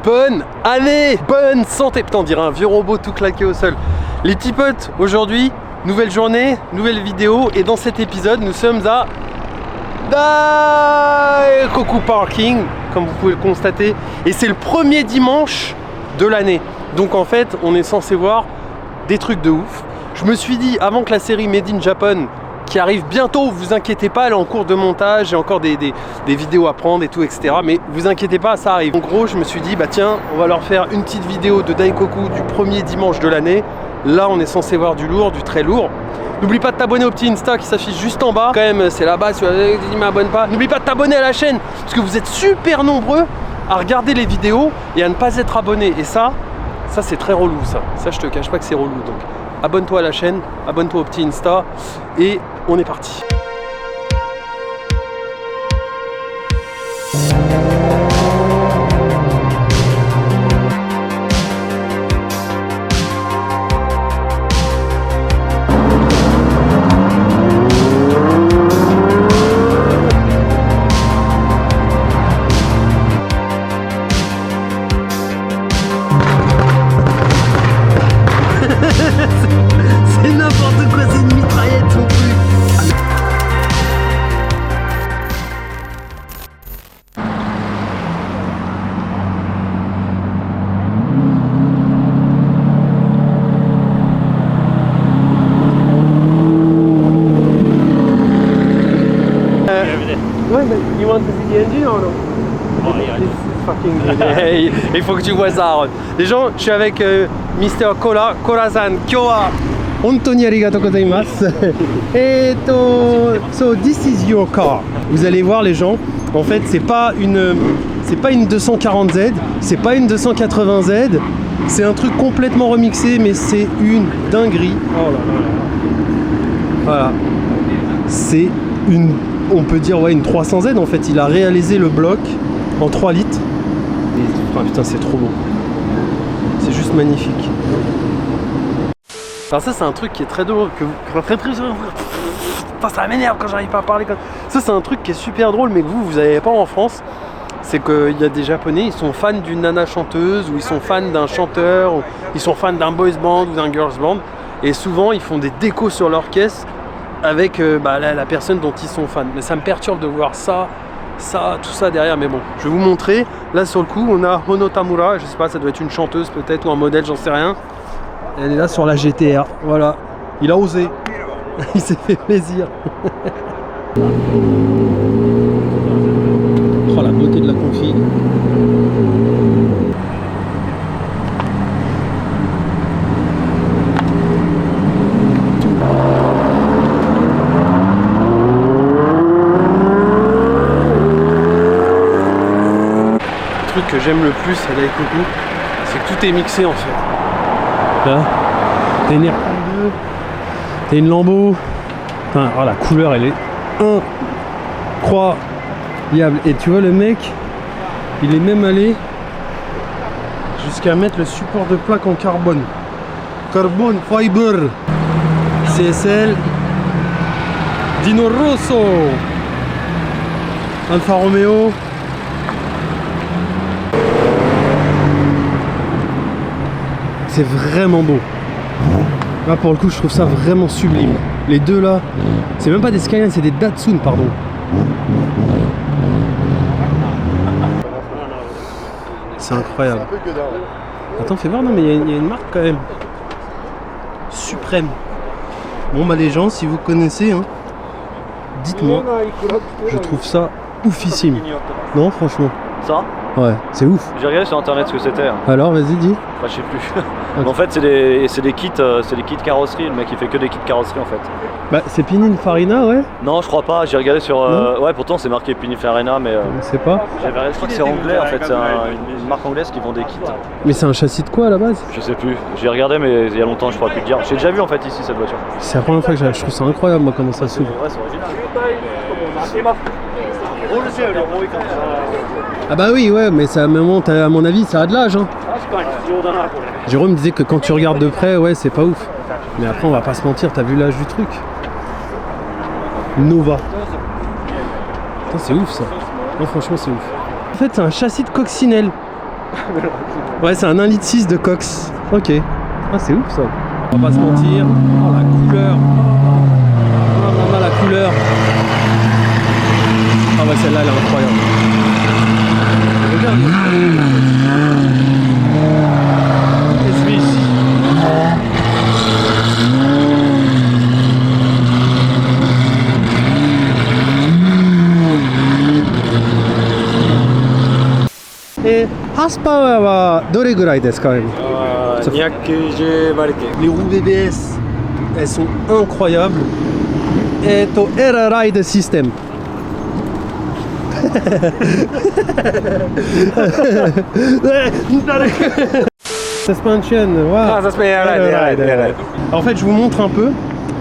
bonne année, bonne santé. Putain, on dirait un vieux robot tout claqué au sol. Les petits potes, aujourd'hui, nouvelle journée, nouvelle vidéo. Et dans cet épisode, nous sommes à Daikoku Parking, comme vous pouvez le constater. Et c'est le premier dimanche de l'année. Donc en fait, on est censé voir des trucs de ouf. Je me suis dit, avant que la série Made in Japan, qui arrive bientôt, vous inquiétez pas, elle est en cours de montage, j'ai encore des vidéos à prendre et tout, etc. Mais vous inquiétez pas, ça arrive. En gros, je me suis dit, bah tiens, on va leur faire une petite vidéo de Daikoku du premier dimanche de l'année. Là, on est censé voir du lourd, du très lourd. N'oublie pas de t'abonner au petit Insta qui s'affiche juste en bas. Quand même, c'est là-bas, si tu m'abonnes pas. N'oublie pas de t'abonner à la chaîne, parce que vous êtes super nombreux à regarder les vidéos et à ne pas être abonné. Et ça c'est très relou, ça. Ça, je te cache pas que c'est relou, donc. Abonne-toi à la chaîne, abonne-toi au petit Insta et on est parti. C'est n'importe quoi, c'est une mitraillette ton truc. Ouais, mais you want to see the engine or no? Oh, yeah. This is fucking good. Hey, il faut que tu vois ça, Aaron. Les gens, je suis avec Mr. Kora-san. Kyowa. Hontoni arigatou gozaimasu. So this is your car. Vous allez voir les gens, en fait c'est pas une 240Z, c'est pas une 280Z, c'est un truc complètement remixé, mais c'est une dinguerie. Oh là là. Voilà. C'est une, on peut dire ouais, une 300Z en fait. Il a réalisé le bloc en 3 litres. Et, oh, putain, c'est trop beau. C'est juste magnifique. Alors ça c'est un truc qui est très drôle, ça m'énerve quand j'arrive pas à parler comme ça. C'est un truc qui est super drôle mais que vous n'avez pas en France. C'est qu'il y a des Japonais, ils sont fans d'une nana chanteuse, ou ils sont fans d'un chanteur, ou ils sont fans d'un boys band ou d'un girls band. Et souvent ils font des décos sur leur caisse avec la personne dont ils sont fans. Mais ça me perturbe de voir ça, tout ça derrière. Mais bon, je vais vous montrer. Là sur le coup on a Hono Tamura, je sais pas, ça doit être une chanteuse peut-être, ou un modèle, j'en sais rien. Elle est là sur la GTR, voilà. Il a osé. Il s'est fait plaisir. Oh la beauté de la config. Le truc que j'aime le plus à Daikoku, c'est que tout est mixé en fait. Là, t'as une R32, t'as une Lambo. Enfin, oh, la couleur elle est incroyable. Et tu vois le mec, il est même allé jusqu'à mettre le support de plaque en carbone. Carbon fiber. CSL. Dino Rosso. Alfa Romeo. C'est vraiment beau. Là pour le coup je trouve ça vraiment sublime. Les deux là, c'est même pas des Skyline, c'est des Datsun pardon. C'est incroyable. Attends fais voir, non mais il y a une marque quand même. Suprême. Bon bah les gens, si vous connaissez, hein, dites-moi. Je trouve ça oufissime. Non franchement. Ça? Ouais, c'est ouf. J'ai regardé sur internet ce que c'était. Alors vas-y dis. Bah, je sais plus. Okay. En fait c'est des kits carrosserie, le mec il fait que des kits carrosserie en fait. Bah c'est Pininfarina ouais. Non je crois pas, j'ai regardé sur... ouais pourtant c'est marqué Pininfarina mais... Je sais pas. Je crois que c'est anglais en fait, c'est une marque anglaise qui vend des kits. Mais c'est un châssis de quoi à la base? Je sais plus, j'ai regardé mais il y a longtemps je pourrais plus te dire. J'ai déjà vu en fait ici cette voiture. C'est la première fois que je trouve ça incroyable moi comment ça s'ouvre. Ouais c'est original. Ah bah oui ouais mais ça à mon avis ça a de l'âge hein. Jérôme disait que quand tu regardes de près ouais c'est pas ouf. Mais après on va pas se mentir, t'as vu l'âge du truc. Nova. Putain, c'est ouf ça. Non franchement c'est ouf. En fait c'est un châssis de coccinelle. Ouais, c'est un 1,6 litre de Cox. Ok. Ah, c'est ouf ça. On va pas se mentir. Oh, la couleur. Oh, la couleur. Ah ouais, celle-là, elle est incroyable. Regarde. Et horsepower はどれぐらいですか? 290馬力。 Les roues BBS, elles sont incroyables. Et Air Ride System. Suspension, wow. Ah, ça se met Air Ride. En fait, je vous montre un peu.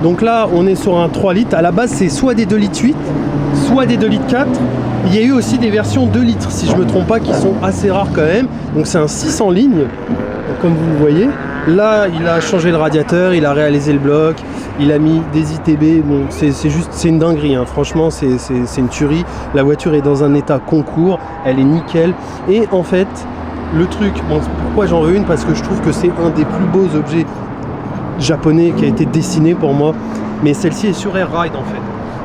Donc là, on est sur un 3 litres. À la base, c'est soit des 2 litres 8, soit des 2 litres 4. Il y a eu aussi des versions 2 litres, si je me trompe pas, qui sont assez rares quand même. Donc c'est un 6 en ligne, comme vous le voyez. Là, il a changé le radiateur, il a réalisé le bloc, il a mis des ITB. Bon, c'est une dinguerie, hein. Franchement, c'est une tuerie. La voiture est dans un état concours, elle est nickel. Et en fait, le truc, bon, pourquoi j'en veux une? Parce que je trouve que c'est un des plus beaux objets japonais qui a été dessiné pour moi. Mais celle-ci est sur Air Ride en fait.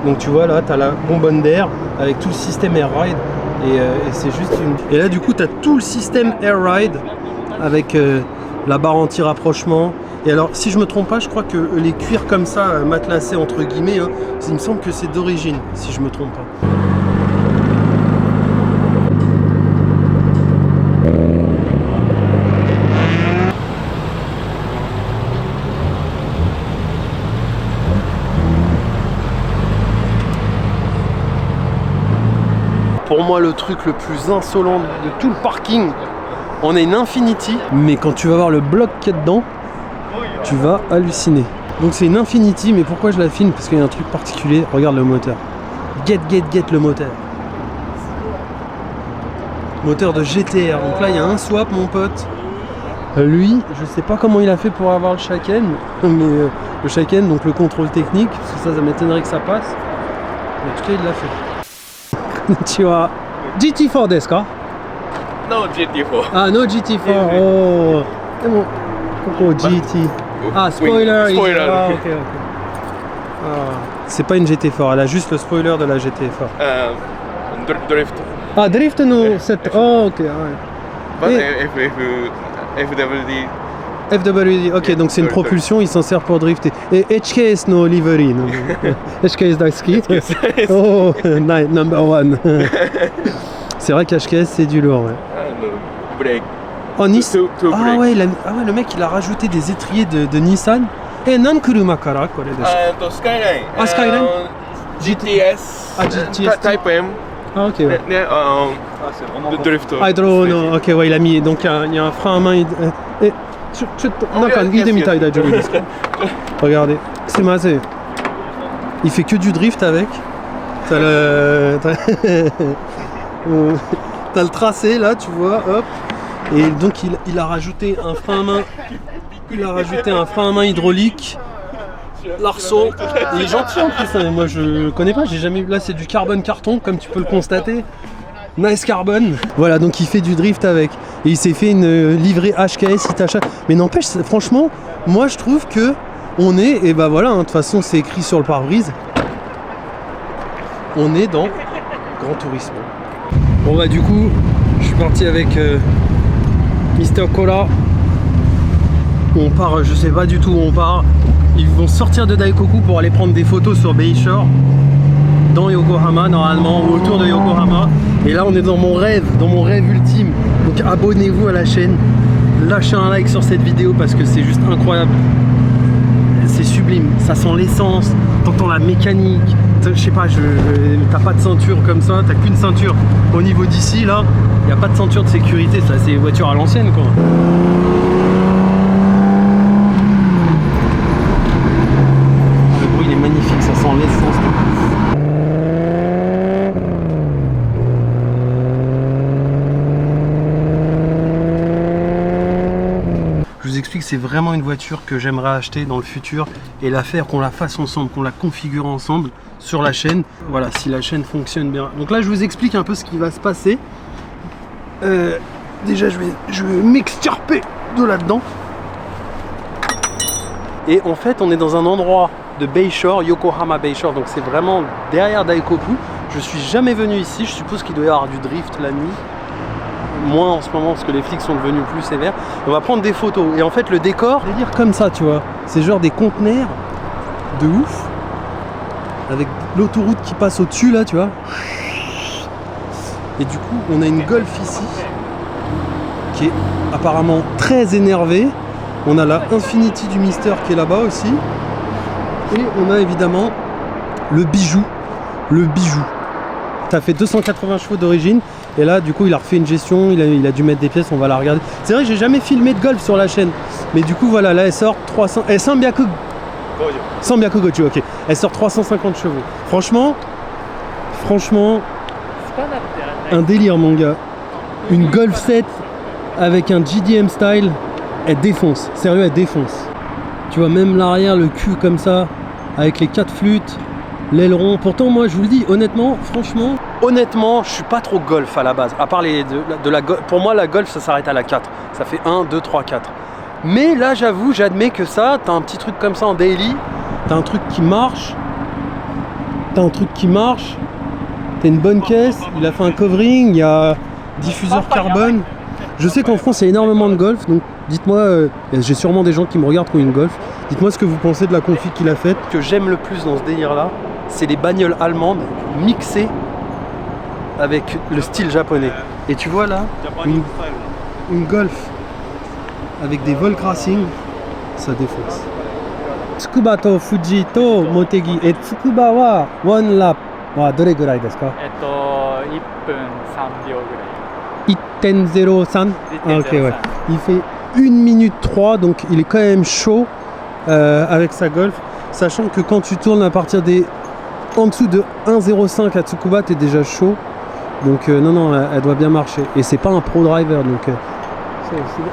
Donc tu vois là, tu as la bonbonne d'air avec tout le système Air Ride. Et c'est juste une... Et là du coup, tu as tout le système Air Ride avec la barre anti-rapprochement. Et alors, si je me trompe pas, je crois que les cuirs comme ça, matelassés entre guillemets, hein, il me semble que c'est d'origine, si je me trompe pas. Pour moi, le truc le plus insolent de tout le parking, on a une Infiniti, mais quand tu vas voir le bloc qu'il y a dedans, tu vas halluciner. Donc c'est une Infiniti, mais pourquoi je la filme? Parce qu'il y a un truc particulier. Regarde le moteur. Get le moteur. Moteur de GTR. Donc là, il y a un swap, mon pote. Lui, je sais pas comment il a fait pour avoir le Shaken, mais le Shaken, donc le contrôle technique, parce que ça m'étonnerait que ça passe. Mais en tout cas, il l'a fait. Tu vois, GT4 desu ka? No GT4. Ah, no GT4. Oh, Coco GT. Ah, spoiler. Spoiler. Ah, ok. Ah, c'est pas une GT4, elle a juste le spoiler de la GT4. Drift. Ah, drift no set. Oh, ok. Ouais. But Et- FWD. FWD, ok, donc c'est une propulsion, il s'en sert pour drifter. Et HKS no livery, no. HKS daisuki. Oh, number one. C'est vrai qu'HKS c'est du lourd, ouais. Brake. Oh, Nissan. Two Ah brake. ouais, le mec il a rajouté des étriers de Nissan. Et nan kuruma kara kore desu? Skyline. Ah, Skyline? GTS. Ah, GTS. Type M. Ah, ok, ouais. c'est vraiment The Drift. Hydro, no, ok, ouais, il a mis. Donc il y a un frein à main. Et. Regardez, c'est mazé. Il fait que du drift avec. T'as le. T'as le tracé là, tu vois, hop. Et donc il a rajouté un frein à main. Il a rajouté un frein à main hydraulique. L'arceau. Il est gentil en plus, hein. Moi je connais pas, j'ai jamais vu. Là c'est du carbone carton, comme tu peux le constater. Nice carbone. Voilà, donc il fait du drift avec. Et il s'est fait une livrée HKS Itacha. Mais n'empêche, franchement, moi je trouve que on est, et bah voilà, hein, de toute façon c'est écrit sur le pare-brise. On est dans Grand Tourisme. Bon bah du coup, je suis parti avec Mr. Cola. On part, je sais pas du tout où on part. Ils vont sortir de Daikoku pour aller prendre des photos sur Bayshore. Dans Yokohama normalement, ou autour de Yokohama. Et là on est dans mon rêve ultime. Donc abonnez-vous à la chaîne, lâchez un like sur cette vidéo parce que c'est juste incroyable. C'est sublime, ça sent l'essence, t'entends la mécanique, je sais pas, t'as pas de ceinture comme ça, t'as qu'une ceinture au niveau d'ici là, il n'y a pas de ceinture de sécurité, ça c'est voiture à l'ancienne quoi. Le bruit il est magnifique, ça sent l'essence. Je vous explique, c'est vraiment une voiture que j'aimerais acheter dans le futur et la faire, qu'on la fasse ensemble, qu'on la configure ensemble sur la chaîne. Voilà, si la chaîne fonctionne bien. Donc là, je vous explique un peu ce qui va se passer. Déjà, je vais m'extirper de là-dedans. Et en fait, on est dans un endroit de Bayshore, Yokohama Bayshore, donc c'est vraiment derrière Daikoku. Je suis jamais venu ici, je suppose qu'il doit y avoir du drift la nuit. Moins en ce moment parce que les flics sont devenus plus sévères. On va prendre des photos et en fait le décor, délire comme ça, tu vois. C'est genre des conteneurs de ouf avec l'autoroute qui passe au-dessus là, tu vois. Et du coup, on a une Golf ici qui est apparemment très énervée. On a la Infiniti du Mister qui est là-bas aussi. Et on a évidemment le bijou. Le bijou. Ça fait 280 chevaux d'origine. Et là, du coup, il a refait une gestion. Il a dû mettre des pièces. On va la regarder. C'est vrai que j'ai jamais filmé de Golf sur la chaîne. Mais du coup, voilà, là, elle sort 300. Elle Sanbyaku Goju, ok. Elle sort 350 chevaux. Franchement, un délire, mon gars. Une Golf 7 avec un GDM style, elle défonce. Sérieux, elle défonce. Tu vois, même l'arrière, le cul comme ça, avec les 4 flûtes, l'aileron. Pourtant, moi, je vous le dis, honnêtement, franchement, je suis pas trop Golf à la base. À part de la Golf. Pour moi, la Golf, ça s'arrête à la 4. Ça fait 1, 2, 3, 4. Mais là, j'avoue, j'admets que ça, t'as un petit truc comme ça en daily, t'as un truc qui marche, t'as une bonne caisse, il a fait un covering, il y a diffuseur carbone. Je sais qu'en France, il y a énormément de Golf, donc dites-moi, j'ai sûrement des gens qui me regardent qui ont une Golf, dites-moi ce que vous pensez de la config qu'il a faite. Ce que j'aime le plus dans ce délire-là, c'est les bagnoles allemandes mixées avec le style japonais. Et tu vois là, une Golf avec des Volk Racing, ça défonce. Tsukuba to Fuji to Motegi et Tsukuba wa one lap wa dore gurai desu ka? 1分3秒ぐらい。 1.03. Ah, ok, ouais. Il fait 1 minute 3, donc il est quand même chaud avec sa Golf, sachant que quand tu tournes à partir des en dessous de 1.05 à Tsukuba, t'es déjà chaud. Donc non, elle doit bien marcher. Et c'est pas un pro driver, donc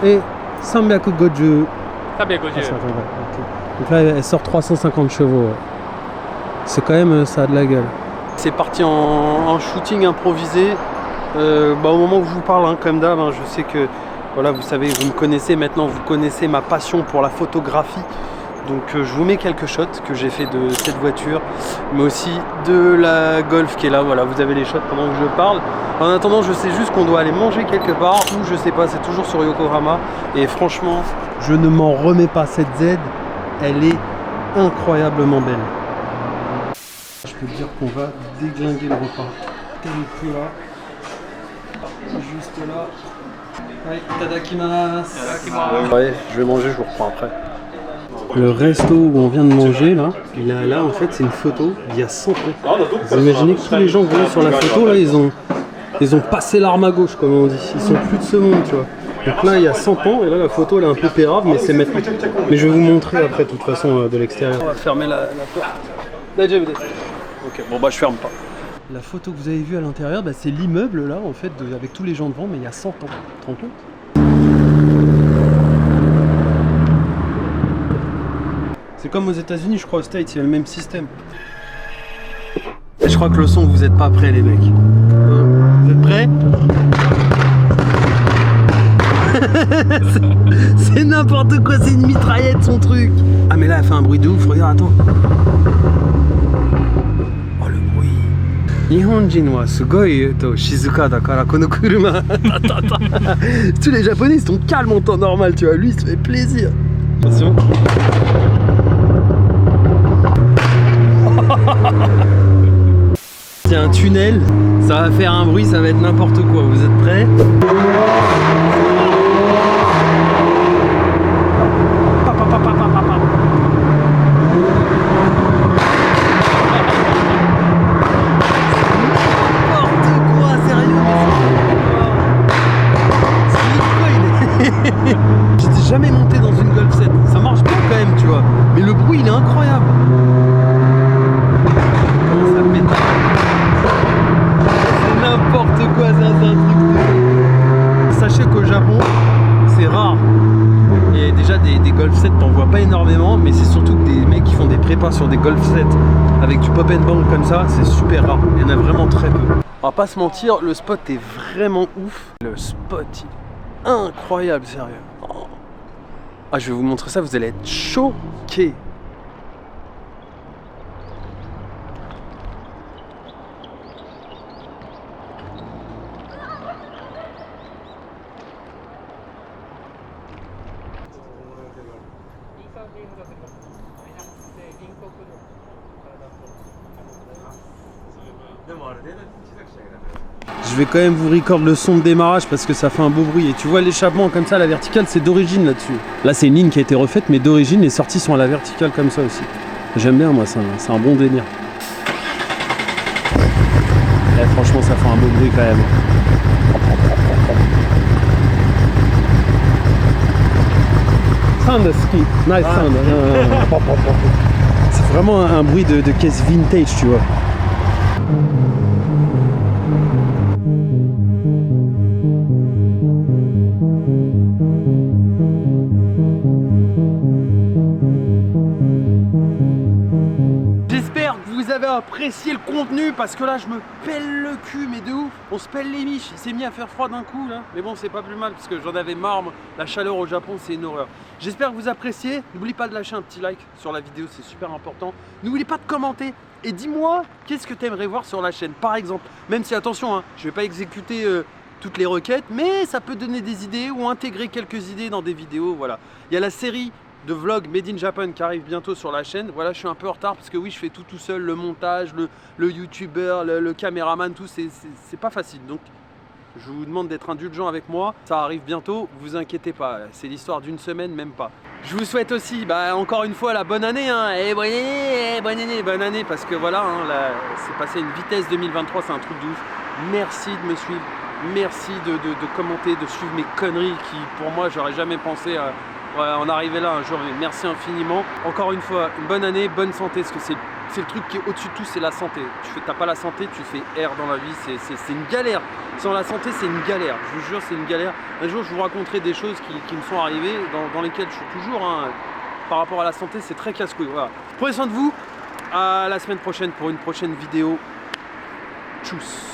et Sanbyaku Goju. 350. Ah, ça, ouais, okay. Donc là, elle sort 350 chevaux. Ouais. C'est quand même, ça a de la gueule. C'est parti en shooting improvisé. Au moment où je vous parle, hein, comme d'hab, hein, je sais que, voilà, vous savez, vous me connaissez maintenant, vous connaissez ma passion pour la photographie. Donc je vous mets quelques shots que j'ai fait de cette voiture, mais aussi de la Golf qui est là. Voilà, vous avez les shots pendant que je parle. En attendant, je sais juste qu'on doit aller manger quelque part, ou je sais pas, c'est toujours sur Yokohama. Et franchement, je ne m'en remets pas. Cette Z, elle est incroyablement belle. Je peux te dire qu'on va déglinguer le repas. Tempura, juste là. Ouais, tadakimasu. Ouais, je vais manger, je vous reprends après. Le resto où on vient de manger, là en fait, c'est une photo d'il y a 100 ans. Vous imaginez que tous les gens que vous voyez sur la photo, là, ils ont passé l'arme à gauche, comme on dit. Ils sont plus de ce monde, tu vois. Donc là, il y a 100 ans, et là, la photo, elle est un peu pérave, mais c'est maintenant. Mais je vais vous montrer après, de toute façon, de l'extérieur. On va fermer la porte. Ok, bon, bah, je ferme pas. La photo que vous avez vue à l'intérieur, bah, c'est l'immeuble, là, en fait, avec tous les gens devant, mais il y a 100 ans. Tu te rends compte ? C'est comme aux États-Unis, je crois, aux States, il y a le même système. Et je crois que le son, vous êtes pas prêts, les mecs. Vous êtes prêts? C'est n'importe quoi, c'est une mitraillette son truc. Ah, mais là, elle fait un bruit de ouf, regarde, attends. Oh, le bruit. Nihonjin wa sugoi to shizuka dakara kono kuruma. Tous les Japonais, ils sont calmes en temps normal, tu vois. Lui, il se fait plaisir. Attention. C'est un tunnel, ça va faire un bruit, ça va être n'importe quoi. Vous êtes prêts? J'étais jamais monté dans une Golf 7, ça marche bien quand même, tu vois. Mais le bruit, il est incroyable. Comment ça pète? C'est n'importe quoi, ça, c'est un truc de... Sachez qu'au Japon, c'est rare. Il y a déjà des Golf 7, t'en vois pas énormément, mais c'est surtout que des mecs qui font des prépas sur des Golf 7 avec du pop and bang comme ça, c'est super rare. Il y en a vraiment très peu. On va pas se mentir, le spot est vraiment ouf. Le spot, incroyable, sérieux. Oh. Ah, je vais vous montrer ça, vous allez être choqués. Je vais quand même vous record le son de démarrage parce que ça fait un beau bruit. Et tu vois l'échappement comme ça, la verticale, c'est d'origine là-dessus. Là, c'est une ligne qui a été refaite, mais d'origine, les sorties sont à la verticale comme ça aussi. J'aime bien, moi, c'est un bon délire. Et franchement, ça fait un beau bruit quand même. Sound ski, nice sound. C'est vraiment un bruit de caisse vintage, tu vois. J'espère que vous avez apprécié le contenu parce que là je me pèle le cul mais de ouf. On se pèle les miches, il s'est mis à faire froid d'un coup là. Mais bon c'est pas plus mal parce que j'en avais marre. La chaleur au Japon c'est une horreur. J'espère que vous appréciez. N'oublie pas de lâcher un petit like sur la vidéo, c'est super important. N'oublie pas de commenter et dis-moi qu'est-ce que tu aimerais voir sur la chaîne par exemple. Même si attention hein, je vais pas exécuter toutes les requêtes mais ça peut donner des idées ou intégrer quelques idées dans des vidéos. Voilà. Il y a la série de vlog Made in Japan qui arrive bientôt sur la chaîne. Voilà, je suis un peu en retard parce que oui, je fais tout seul, le montage, le youtubeur, le caméraman, tout, c'est pas facile. Donc, je vous demande d'être indulgent avec moi. Ça arrive bientôt, vous inquiétez pas. C'est l'histoire d'une semaine, même pas. Je vous souhaite aussi, encore une fois, la bonne année. Hein, et bonne année, parce que voilà, hein, c'est passé une vitesse 2023, c'est un truc de ouf. Merci de me suivre, merci de commenter, de suivre mes conneries qui, pour moi, j'aurais jamais pensé à en arriver là un jour. Merci infiniment. Encore une fois, une bonne année, bonne santé, parce que c'est le truc qui est au-dessus de tout, c'est la santé. T'as pas la santé, tu fais R dans la vie, c'est une galère. Sans la santé, c'est une galère. Je vous jure, c'est une galère. Un jour, je vous raconterai des choses qui me sont arrivées, dans lesquelles je suis toujours. Hein, par rapport à la santé, c'est très casse-couille. Voilà. Prenez soin de vous. À la semaine prochaine pour une prochaine vidéo. Tchuss.